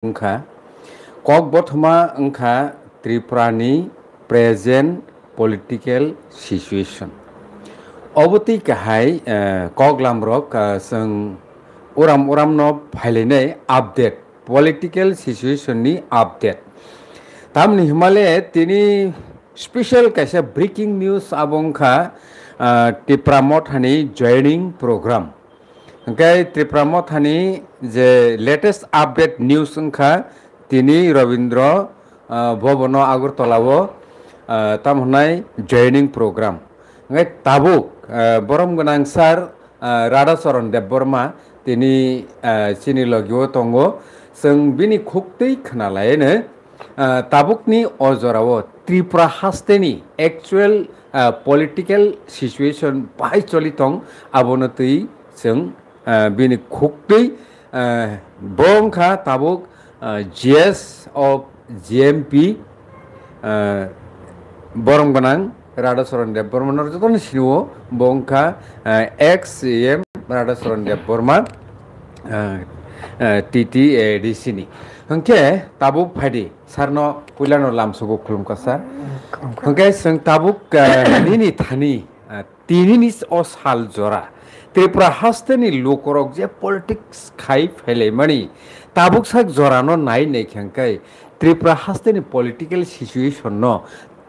ओंखा कक बथमा ओंखा त्रिपुरानि प्रेजेंट पलिटिकल सिचुएशन अबती काहाय कक लामरक जों उराम न फायलायनाय आपडेट पलिटिकल सिचुएशन नि आपडेट तामनि हिमालय तिनि स्पेशल कैसे ब्रेकिंग न्यूज आबंखा त्रिपुरा मथानि जॉइनिंग प्रोग्राम ओंखाय त्रिपुरा मथानि जे लेटेस्ट आपडेट न्यूज ओंखा तिनि रवीन्द्र भवन आगरतलाव तामहनाय जॉइनिंग प्रोग्राम ओंखाय ताबुक बरम गोनां सार राधाचरण देबबर्मा तिनि चिनि लगियो तंगो जों बिनि खुक्तै खोनालायनो ताबुकनि अजराव त्रिपुरा हास्तेनि एक्चुअल पलिटिकल सिचुएशन बाहाय चलितं आबनतै जों बिनि खुक्तै बंखा ताबुक जीएस अफ जीएमपी बरम गोनां राधाचरण देबबर्मा जतन सिनिओ बंखा ex M Radhacharan Debbarma TTADC नि हंके ताबुक फायदि सारनो पुलानो लामसुगो खुलुमका सार हंके जों ताबुक निनि थानि तिनिनि अ साल जरा त्रिपुरा हास्तेनि लोकरक जे पलिटिक्स खाइ फैलायमानि ताबुक साक जरानो नाय नेखेंखाय त्रिपुरा हास्तेनि पलिटिकल सिचुएशन न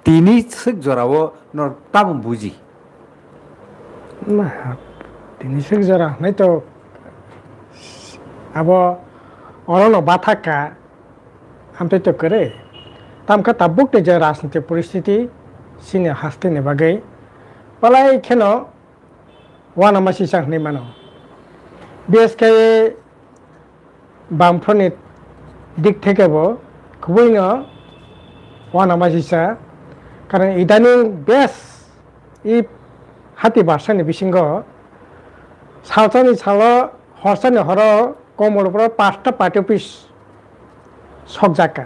तिनि सक जराव न ताम बुझि ना तिनि सक जरा नहीं तो अब अरनो बाथाका हम तो करे तमका तबुक जे राजनीतिक परिस्थिति सिने हास्ते ने बागै पलाई खेनो वाना मासी सांगने मानो बेसके बामफोरनि दिक थेकेबो खुबैनो वाना मासिसा कारण इदानी बेस इ हाति बारसानि बिसिंगो सावतानि सालो हरसानि हर कमलपुर 5टा पार्टी अफिस सकजाका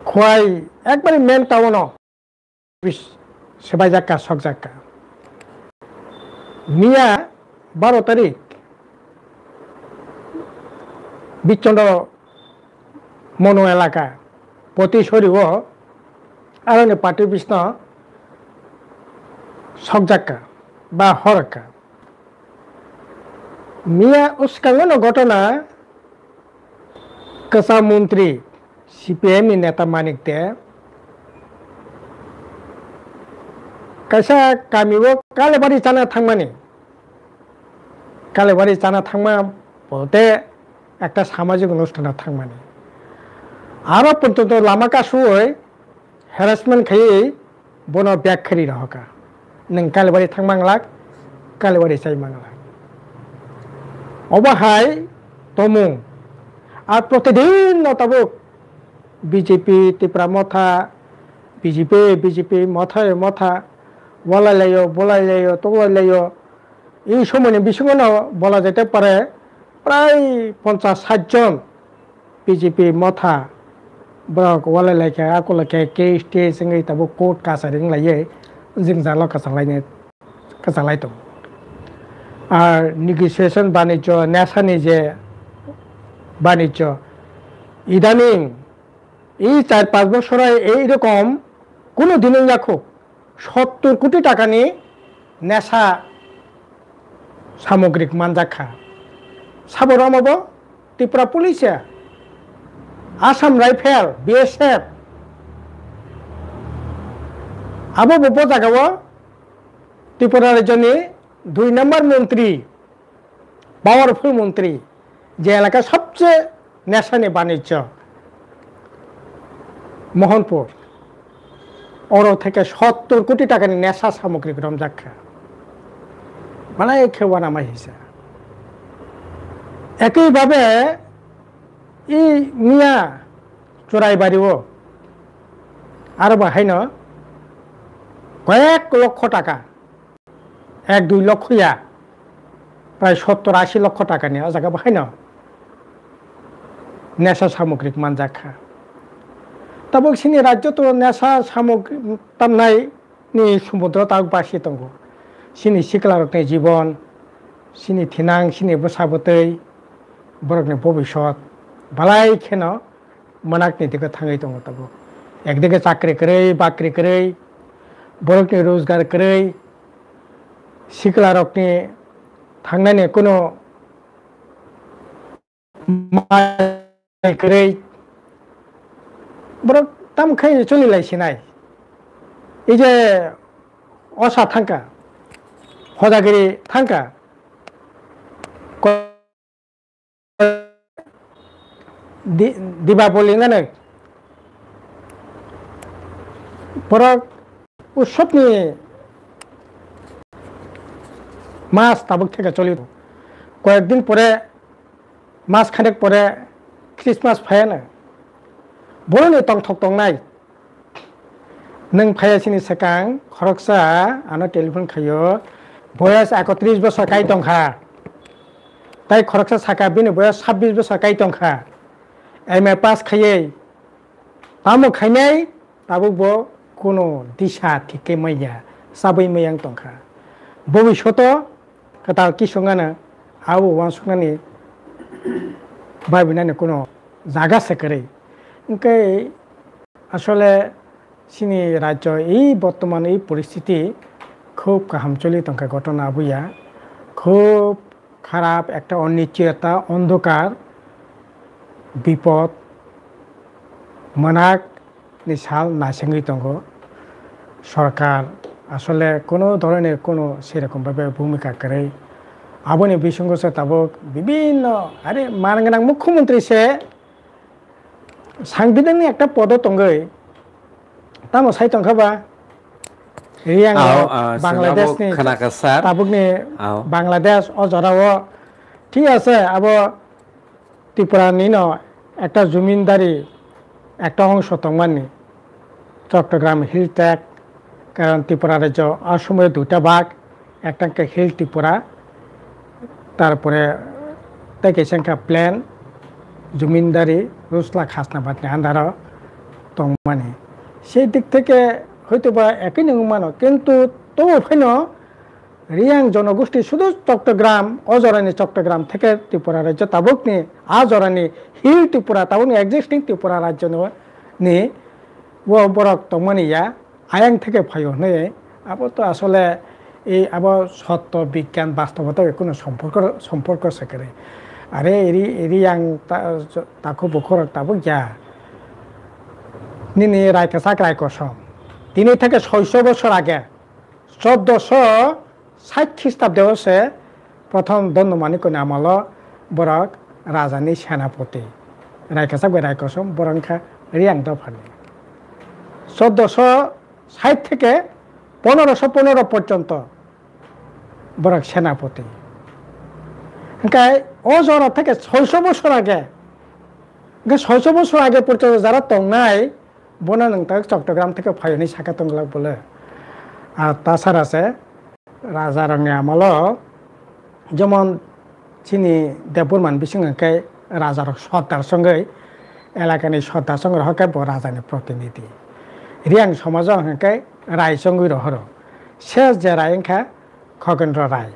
खुआई एकबारे मेन टाउन अफिस सेबायजाका सकजाका मिया 12 तारिख बिचंड मनो एलाका पति सरिव आरो पार्टी अफिस न सकजाका बा हरका मिया उसकांगनो घटना कसा मंत्री सीपीएम नेता मानिक ते कैसा कामिबो कालेबारि जाना थांमानि कालेबारि जाना थांमा बोलते একটা সামাজিক অনুষ্ঠানে থাকমানি আরো পর্যন্ত লামা কাশুই হ্যারাসমেন্ট খাই বন ব্যাখ্যারি রহকা নং কালেবারি থাকমাংলাক কালেবারি চাইমাংলাক অবাহাই তমু আর প্রতিদিন তাবুক বিজেপি ত্রিপুরা মথা বিজেপি মথায় মথা বলাইলাইও তলাইলাইও এই সময় বিসঙ্গন বলা যেতে পারে প্রায় 50-60 জন বিজেপি মথা ব্রক ওয়ালাইলাইকে আকলাকে কে স্টেজ সঙ্গে তাবো কোর্ট কাছারি লাইয়ে जों জাল কাছালাই তো আর নেগোসিয়েশন বাণিজ্য নেশানি যে বাণিজ্য ইদানিং এই 4-5 বছরে এইরকম কোনো দিনই রাখো 70 কোটি টাকা নিয়ে নেশা সামগ্রিক মানজাখা সাবরামাবো ত্রিপুরা পুলিশে আসাম রাইফেল বিএসএফ আবো বপো জাগাবো ত্রিপুরা রাজ্যনি 2 নম্বর মন্ত্রী পাওয়ারফুল মন্ত্রী যে এলাকা সবচেয়ে নেশানি বাণিজ্য মোহনপুর ওর থেকে 70 কোটি টাকা নিয়ে নেশা সামগ্রিক রমজাখা মানে খেওয়া নামাই হিসা একইভাবে ই মিয়া চোরাইবাড়িও আর বাহাইন কয়েক লক্ষ টাকা 1-2 লক্ষ ইয়া প্রায় 70-80 লক্ষ টাকা নিয়ে জায়গা বাহাইন নেশা সামগ্রিক মানজাখা তবে সিনি রাজ্য তো নেশা সামগ্রিক তামনাই নি সমুদ্র তাক বাসি দङ সিনি সিকলারকनि জীবন সিনি থিনাং সিনি বসাবতै বরকনি ভবিষ্যৎ বালাই খেন মনাকনি দিকে থাঙै दङ তাবো একদিকে চাকরি করে বাকরি করে বরকনি রোজগার করে সিকলা রকনি থাंनानै কোনো করে বরক তাম খাই চলি লাইছিনাই এই যে অসা থাঙ্কা হদাগিরি থাঙ্কা দীপাবলি নানে বরক উৎসবনি মাস তাবুক থেকে চলিব কয়েকদিন পরে মাস খানেক পরে খ্রিস্টমাস ফাयानो বরনি টংথক টंनाय नों फायासिनि सेकां खरकसा आनो टेलिफोन खायो बयस 31 বছর কাই টংखा তাই खरकसा साका बिनो बयस 26 বছর काई टंखा एमए पास खायै तामो खायनाय ताबुबो कोनो दिशा थिके मैया साबै मैयां टंखा भबिष्यत कता किसंगानो आबो वासुगानि बाबिनानो कोनो जागा सेकरै ओंकै আসলে চিনি রাজ্য এই বর্তমান এই পরিস্থিতি খুব কাহামচলি টঙ্কা ঘটনা বুয়া খুব খারাপ একটা অনিশ্চয়তা অন্ধকার বিপদ মনাক নিশাল নাসেঙ্গি দङ সরকার আসলে কোনো ধরনের কোনো সেরকমভাবে ভূমিকা করে আবনি বিসঙ্গসে তাবক বিভিন্ন আরে মানগোনাं মুখ্যমন্ত্রী সে সাংবিধানিক একটা পদ দङै तामो साइ टंखाबा रियां बांग्लादेश नि ताबुकनि बांग्लादेश अजराव ঠিক আছে আবো ত্রিপুরা নিনো একটা জমিদারি একটা অংশ তংমানি চট্টগ্রাম হিল ট্যাগ কারণ ত্রিপুরা রাজ্য অসময়ে দুটা ভাগ একটা হিল ত্রিপুরা তারপরে থেকে সংখ্যা প্ল্যান জমিদারি রুসলা খাসনা বাতনি আন্দার তংমানি সেই দিক থেকে হয়তো বা একই নমানো কিন্তু তবু ফেন রিয়াং জনগোষ্ঠী শুধু চট্টগ্রাম অজরানি চট্টগ্রাম থেকে ত্রিপুরা রাজ্য তাবুকনি আজরানি হিল ত্রিপুরা তাবুকনি এক্সিস্টিং ত্রিপুরা রাজ্য নি ও বরক তমানিয়া আয়াং থেকে ফাইও নে আবো তো আসলে এই আবো সত্য বিজ্ঞান বাস্তবতা কোনো সম্পর্ক সেকেরে আরে রিয়াং তাকো বখর তাবুক যা নিনি রায়কাসাক রায়কসম তিনি থেকে 600 বছর আগে 1460 খ্রিস্টাব্দেও প্রথম দণ্ডমানিকনি আমল বরক রাজানি সেনাপতি রায়কাসাক রায়কসম বরংখা রিয়াং দফানি 1460 থেকে 1515 পর্যন্ত বরক সেনাপতি ওংকাই অজরা থেকে 600 বছর আগে 600 বছর আগে পর্যন্ত যারা টংনাই বনা নংতা চট্টগ্রাম থেকে ফাইনি সাকা টংলাক বলে আর তাছাড়া আছে রাজা রঙে আমল যেমন চিনি দেববর্মান বিসিংকে রাজার সর্দার সঙ্গে এলাকানি সর্দার সঙ্গে হকে রাজানি প্রতিনিধি রিয়াং সমাজ হকে রায় সঙ্গী রহর শেষ যে রায়ংখা খগেন্দ্র রায়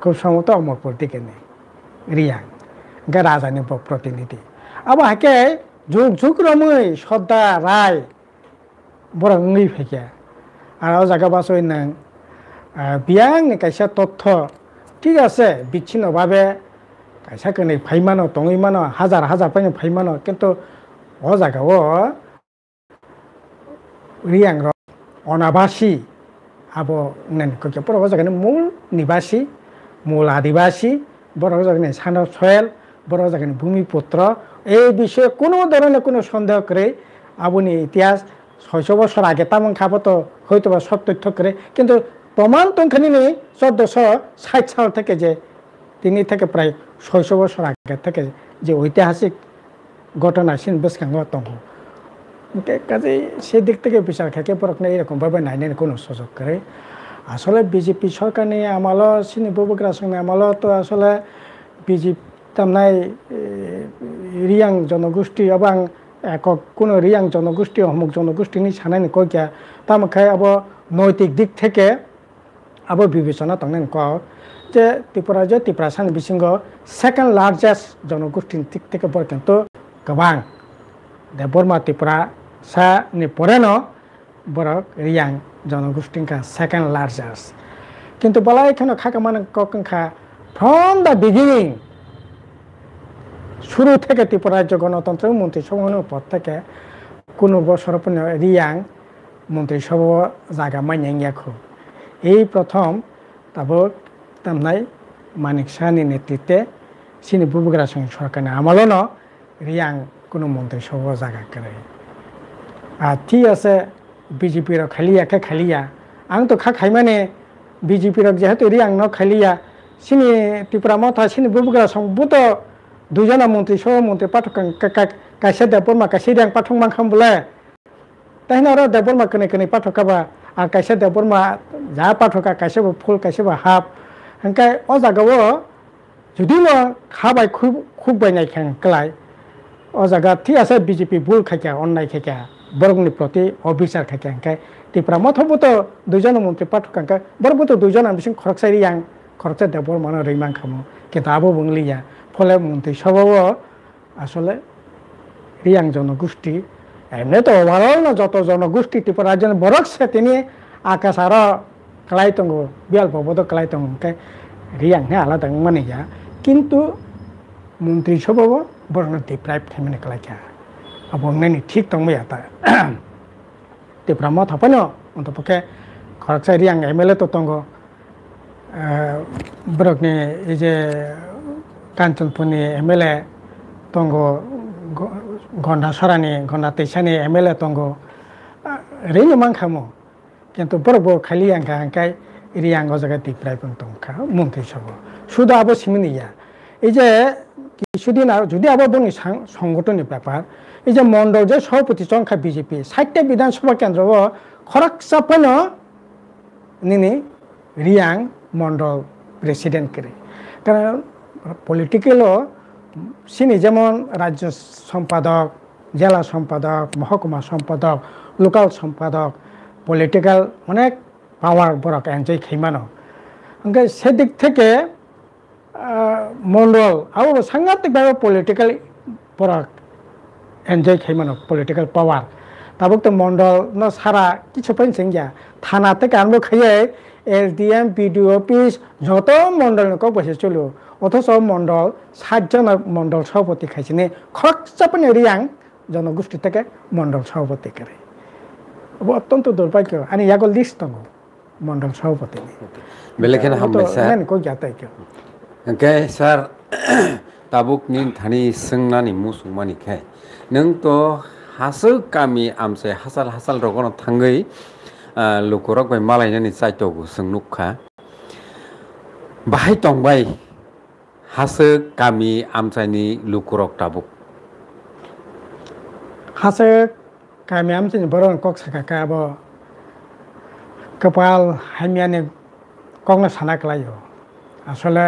খুব সম্ভবত অমরপুর দিকে নেই রিয়াং রাজানি প্রতিনিধি আবার হাকে যুগ যুগ রমৈ সর্দার রায় বড় ngै ফেকে আর জায়গা বাসই নং বিয়াং কাইসা তথ্য ঠিক আছে বিচ্ছিন্নভাবে কাইসা কনে ফাইমানো টঙैमानो হাজার হাজার পাইনো ফাইমানো কিন্তু ও জায়গাও রিয়াং অনাবাসী আবো নেন ককে বড় জায়গানি মূল নিবাসী মূল আদিবাসী বড় জায়গানি সানব সয়েল বড় জায়গানি ভূমিপুত্র এই বিষয়ে কোনো ধরনের কোনো সন্দেহ করে আবুনি ইতিহাস 600 বছর আগে তেমন খাবো তো হয়তো বা সব তথ্য করে কিন্তু প্রমাণ তংখানি নেই 1460 সাল থেকে যে তিনি থেকে প্রায় 600 বছর আগে থেকে যে ঐতিহাসিক ঘটনা সিন বেসকাঙ্গ দङ কাজে সেই দিক থেকে বিচার খাকে পরকনে এরকমভাবে নাইনের কোনো সুযোগ করে আসলে বিজেপি সরকারনি আমল সিনি ববগ্রা সঙ্গে আমল তো আসলে বিজেপি তামনাই রিয়াং জনগোষ্ঠী এবং একক কোনো রিয়াং জনগোষ্ঠী অমুক জনগোষ্ঠীনি সানাইনি কইয়া তামখাই আবো নৈতিক দিক থেকে আবো বিবেচনা তংনেন ক যে ত্রিপুরা সানি বিসিঙ্গ সেকেন্ড লার্जेस्ट জনগোষ্ঠীর দিক থেকে বড় কিন্তু গোबां दे बर्मा त्रिपुरा सानि परेनो बरक रियां जनगोष्ठींका सेकेंड लार्जेस्ट किंतु बला एखनो खाकामान कखा फ्रम द बिगिनिंग शुरू থেকে ত্রিপুরা রাজ্য গণতন্ত্র মন্ত্রিসভার পর থেকে কোনো বছর পর রিয়াং মন্ত্রিসভা জায়গা মাইনাইয়াখো এই প্রথম তাবো তামনাই মানিক শাহনি নেতৃত্বে সিনি বুবুগ্রা সরকারनि আমলनो রিয়াং কোনো মন্ত্রিসভা জায়গা করে আর ঠিক আছে বিজেপির খালিয়া আং তো খাইমানে বিজেপির যেহেতু রিয়াং ন খালিয়া সিনি ত্রিপুরা মথা সিনি বুবুগ্রা সংবুত দুজনা মন্ত্রিসভা মন্ত্রী পাঠক কাইসে দেববর্মা কাইসে রিয়াং পাঠক মাংখাম বলে তাই না আরো দেববর্মা কনে পাঠকাবা আর কাইসে দেববর্মা যা পাঠকা কাইসেবো ফুল কাইসেবো হাফ হংকাই অ জাগাও যদি ন খাবাই খুব বাইনাই খেংকলাই অ জায়গা ঠিক আছে বিজেপি ভুল খাইকা অন্যায় খাইকা বরংনি প্রতি অবিচার খাইকা হংকাই ত্রিপুরা মথবত দুজন মন্ত্রী পাঠকাঙ্কা বরবত দুজন বিসিং খরকসাই রিয়াং খরকসাই দেববর্মানো রিমাং খামো কিন্তু আবো বংলিয়া ফলে মন্ত্রিসভাও আসলে রিয়াং জনগোষ্ঠী এমনি তো ওভারঅল না যত জনগোষ্ঠী ত্রিপুরা রাজ্যের বরকছে তিনি আকাশ আরো কালাইতঙ্গ বিয়াল পবদ কালাইতঙ্গ রিয়াং হে আলাদা মানে যা কিন্তু মন্ত্রিসভাও বরং ডিপ্রাইভ থাইমানে কালাইকা বংনাইনি ঠিক দंबाय ता ত্রিপুরা মথাপানো অন্তপক্ষে খরকসাই রিয়াং এমএলএ তো দंग বরকনি এই যে কাঞ্চনপুরনি এমএলএ दंग गंडा सरानि गंडा तैसानि एमएलए दंग रेनो मांखामो किन्तु बरबो खालि आंखा आंखाय रियां अजागा डिप्राइभ दंखा मन्त्रिसभा शुद्ध आबो सिमिनिया এই যে কিছুদিন যদি আবার বনি সংগঠনের ব্যাপার এই যে মন্ডল যে সভাপতি সংখ্যা বিজেপি 60টা বিধানসভা কেন্দ্র খরকসাপন নিনি রিয়াং মন্ডল প্রেসিডেন্ট করে কারণ পলিটিক্যালও সিনি যেমন রাজ্য সম্পাদক জেলা সম্পাদক মহকুমা সম্পাদক লোকাল সম্পাদক পলিটিক্যাল অনেক পাওয়ার বরক এনজয় খাইমানো ওকে সেদিক থেকে মন্ডল আবার সাংঘাতিকভাবে পলিটিক্যাল বরক এনজয় খাইমানো পলিটিক্যাল পাওয়ার তাবক তো মন্ডল ন সারা কিছু পাইছেন গিয়া থানা থেকে আরম্ভ খাইয়ে এসডিএম বিডিও অফিস যত মন্ডল বসে চলো অথচ মন্ডল 60 জন মন্ডল সভাপতি খাইছে খরকসাপনি রিয়াং জনগোষ্ঠী থেকে মন্ডল সভাপতি করে অত্যন্ত দুর্ভাগ্য আমি ইয়াগল লিস্ট দङ মন্ডল সভাপতি বেলেখানে হামবাय স্যার কো জাতাই কে ओके सर ताबुक निन थानी सोंनानि मुसुमानि खाय नों तो हासो गामि आमसे हासाल रगन थांगै लुकुरक बाय मालायनानि चाइतगु सोंनुखा बाहाय दंबाय हासो गामि आमसानि लुकुरक ताबुक हासो गामि आमसानि बरन कक साकाबो कपाल हामियानि कगना सानाकलायो আসলে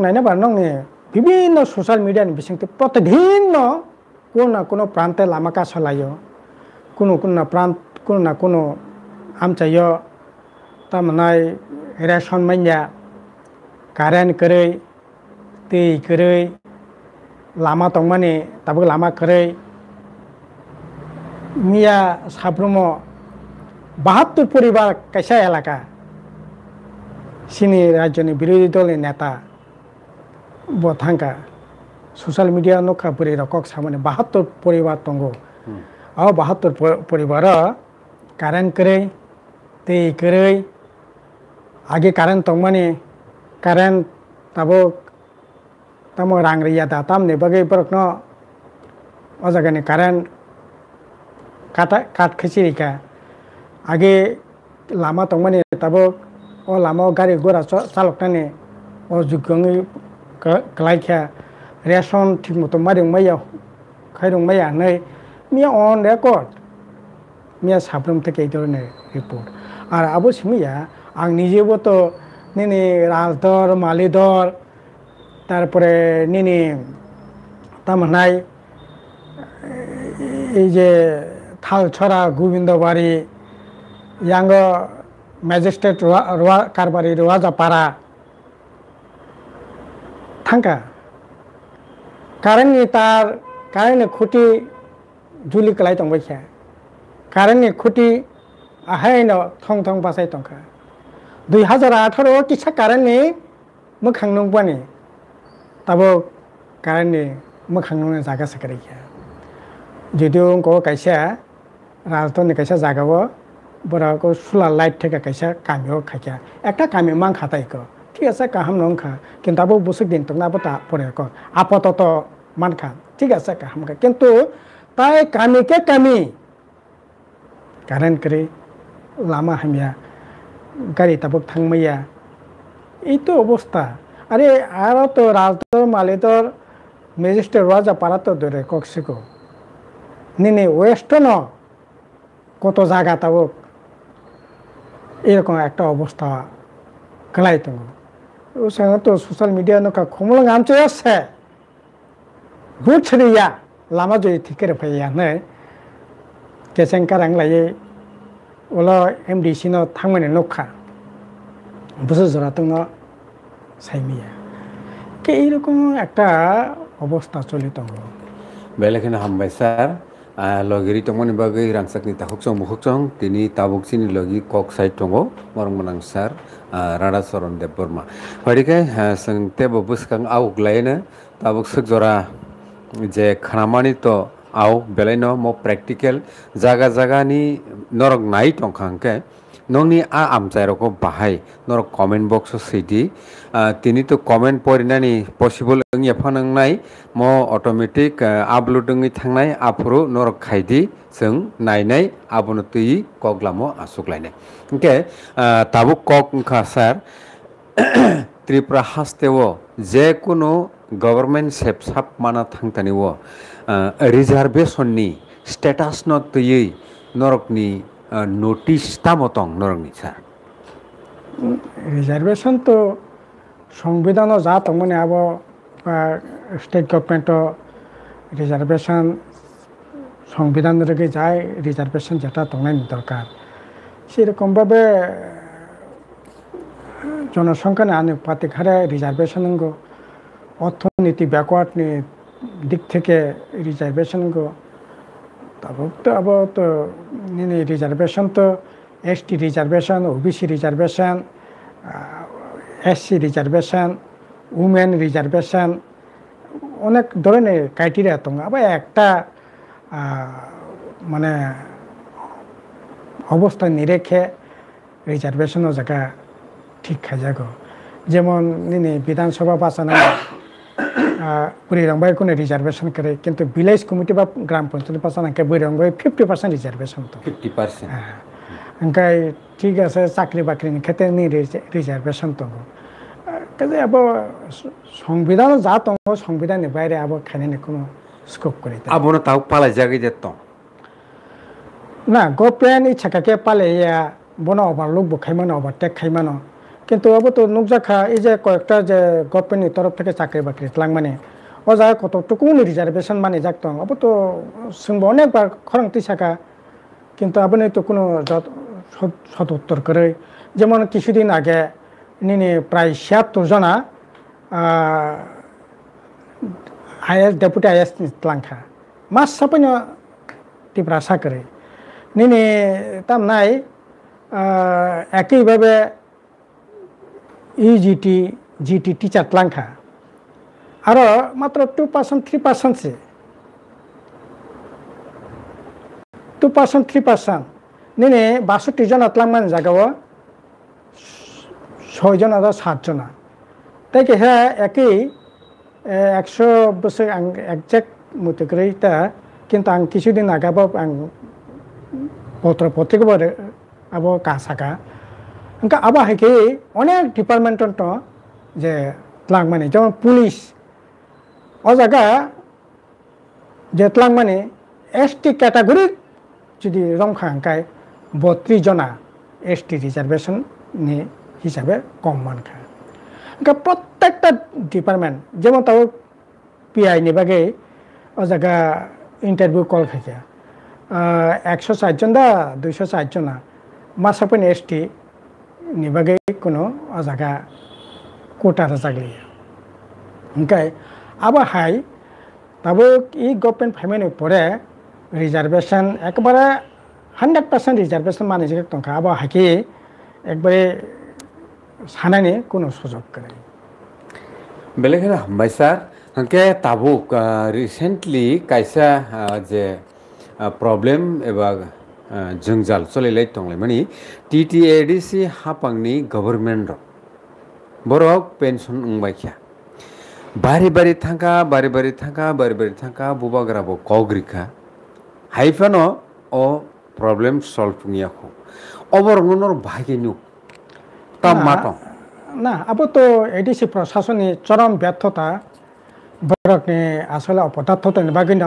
নাইনা বা নংনি বিভিন্ন সোশ্যাল মিডিয়ানি বিসিংতে প্রতিদিন কোনো প্রান্তে লামাকা চলায় কোনো আমচায় তারমানে রেশন মাইয়া কারেন্ট কरै दै কरै লামা দंमाने दाबो लामा करै मिया साब्रमो 72 परिवार कैसा एलाका सिनी राज्यनि विरोधी दलनि नेता बथांका सोशल मीडिया नखा बुरी रकक सामने 72 परिवार दङ आ 72 परिवार कारेन्ट करै दै करै आगे कारेन्ट दंमाने कारेन्ट ताबो तामो रांग्रिया दा तामने बगै बरकनो अजागानि कारेन्ट काट खिचिरिका आगे लामा दंमाने ताबो ओ लामा गाड़ी घोड़ा चालकनानै ओ जुगङै कलाइखा रेशन ठीक मतो मादों मैया खायदों मैया नै मिया अन रेकर्ड मिया साब्रम থেকে এই ধরনের রিপোর্ট আর অবশ্য মিয়া আং নিজেও তো নিনি রাজদর মালিদর তারপরে নিনি তামনাই এই যে থালছড়া গোবিন্দবাড়ি ইয়াঙ্গ ম্যাজিস্ট্রেট কারবারি রোয়াজাপাড়া থাঙ্কা कारेन्टनि तार कारेन्टनि खुटि जुलि कलाय तंबायखा कारेन्टनि खुटि आहायनो थं थं बासाय तंखा 2018 किसा कारेन्टनि मोखां नंबानि ताबो कारेन्टनि मोखां नंना जागा साकरिखा जुदिও को कायसा राजधानी कायसा जागावो बराको सुला लाइट থেকে कायसा कामियो खाखा একটা कामि मान खातायको ঠিক আছে কাহাম নংখা কিন্তু আবু বুসুক দিন তো না বতা পরে ক আপাতত মানখা ঠিক আছে কাহাম কিন্তু তাই কামিকে কামি কারেন্ট করে লামা হামিয়া গাড়ি তাবক থাংমাইয়া এই তো অবস্থা আরে আর তো রাজদর মালিদর ম্যাজিস্ট্রেট রাজা পাড়া তো ধরে কক্সিকো নিনে ওয়েস্ট ন কত জায়গা তাবক এরকম একটা অবস্থা গলাই তো तो सोशल मीडिया नो का खुमल गाम चे से बुट छरिया लामा जो थिकेर फैया ने केसें कारां लाये ओला एमडीसी नो थांमने नखा बुझ जरा तो साइमिया के এরকম একটা অবস্থা চলিত বেলেখানে হামবাই স্যার লগেরি তমনি বাগৈ রাংসাকনি তাহুকচং মুহুকচং তিনি তাবুকচিনি লগি কক সাইড দङ মরংমনাং স্যার राणा चरण देव बर्मा हरिके जों तेबो बुसखां आवगलायनो ताबुक सोगजरा जे खानामानि तो आव बेलायनो मो प्रेक्टिकल जागा जागानि नरक नाय टंखांके नंनि आमचायरको बाहाय नरक कमेन्ट बक्स सैदि तिनि तो कमेन्ट परिनानि पसिबल ओंया फानांनाय मो अटोमेटिक आपलोडिंगै थांनाय आफुरु नरक खायदि जों नायनाय आबनो तुइ कगलामो आसुगलायनाय ओके ताबु कक ओंखा सार त्रिपुरा हास्तेवो जे कुनु गभर्नमेन्ट सेपसाप माना थांतानिवो रिजार्भेशननि स्टेटास न तुयै नरकनि नोटिस तामतং नरकनि सार रिजार्भेशन तो संविधान जा तंगमने आबो स्टेट गभर्नमेंट रिजार्भेशन संविधान रेगे जाय रिजार्भेशन जेटा तंगनायनि दरकार সেরকম ভাবে জনসংখ্যার আনুপাতিক হারে রিজার্ভেশন অর্থনীতি ব্যাকওয়ার্ডনি দিক থেকে রিজার্ভেশন তারপর তো রিজার্ভেশন তো ST reservation OBC reservation SC reservation women reservation অনেক ধরনের ক্রাইটেরিয়া তো আবার একটা মানে অবস্থা নিরেখে রিজার্ভেশনের জায়গা ঠিক খাই যাগো যেমন নিনি বিধানসভা বাঁচানো বুড়িরংবাই কোনো রিজার্ভেশন করে কিন্তু ভিলেজ কমিটি বা গ্রাম পঞ্চায়েত বাঁচানোকে বুড়িরংবাই 50% রিজার্ভেশন তো 50% ওখাই ঠিক আছে চাকরি বাকরির ক্ষেত্রে নি রিজার্ভেশন তো কাজে আবার সংবিধান যা তো সংবিধানের বাইরে আবার খাইনি কোনো স্কোপ করে আবার তাও পালাই জায়গায় যেত না গভর্নমেন্ট ইচ্ছাকে পালে বন ওভারলুক বখাইমানো ওভারটেক খাইমানো কিন্তু আবার তো নুকজাখা এই যে কয়েকটা যে গভর্নমেন্টের তরফ থেকে চাকরি বাকরি মানে ও জায়গায় কতটুকু রিজার্ভেশন মানে যাক আবার তো শুনবো অনেকবার খরংতি শাখা কিন্তু আপনি তো কোনো সদ উত্তর করে যেমন কিছুদিন আগে নিনি প্রায় 76 জনা আইএস ডেপুটি আইএস লাংখা মাস সাপন্য ত্রিপুরা সাকরে নিনি তাম নাই একইভাবে ইজিটি জিটি টিচার লাংখা আরও মাত্র 2% 3% সে 2% 3% নিনে 62 জন আতলাংমান জাগাও 6 জন আদা 7 জন তাই কি হ্যাঁ একই 100 বছর একজ্যাক্ট মতো করে তা কিন্তু আং কিছুদিন আগাবো আং পত্র পত্রিকা আবো কাসাকা ওনকা আবা হেকে অনেক ডিপার্টমেন্ট যে ত্লাংমানি যেমন পুলিশ ও জায়গা যে ত্লাংমানি এসটি ক্যাটাগরি যদি রংখা হাঙ্কায় 32 জনা এসটি রিজার্ভেশন নি হিসাবে কম মানখা ওনকা প্রত্যেকটা ডিপার্টমেন্ট যেমন তাও পিআই নি বাগে ও জায়গা ইন্টারভিউ কল খাইছে 160 জন দা 260 জনা মাসাপন ST ni bagai kuno azaga kota razagli engkai aba hai tabo I government payment pore reservation ekbare 100% reservation mane je tongka aba haki ekbare sanani kuno sujog kare बेलेग हामबाय सार हंके Tabuk recently कायसा जे problem एबा जंजाल चलिलाय दंलाय माने TTADC हापांनि government बरक pension उंबायख्या बारि बारि थांखा बुबाग्राबो कग्रिखा हाइफानो ओ problem solve नियाखौ अबरंगनर भागेनु तामाटं না আবো তো এডিসি প্রশাসনের চরম ব্যর্থতা বরকনি আসলে অপদার্থতার বাগিন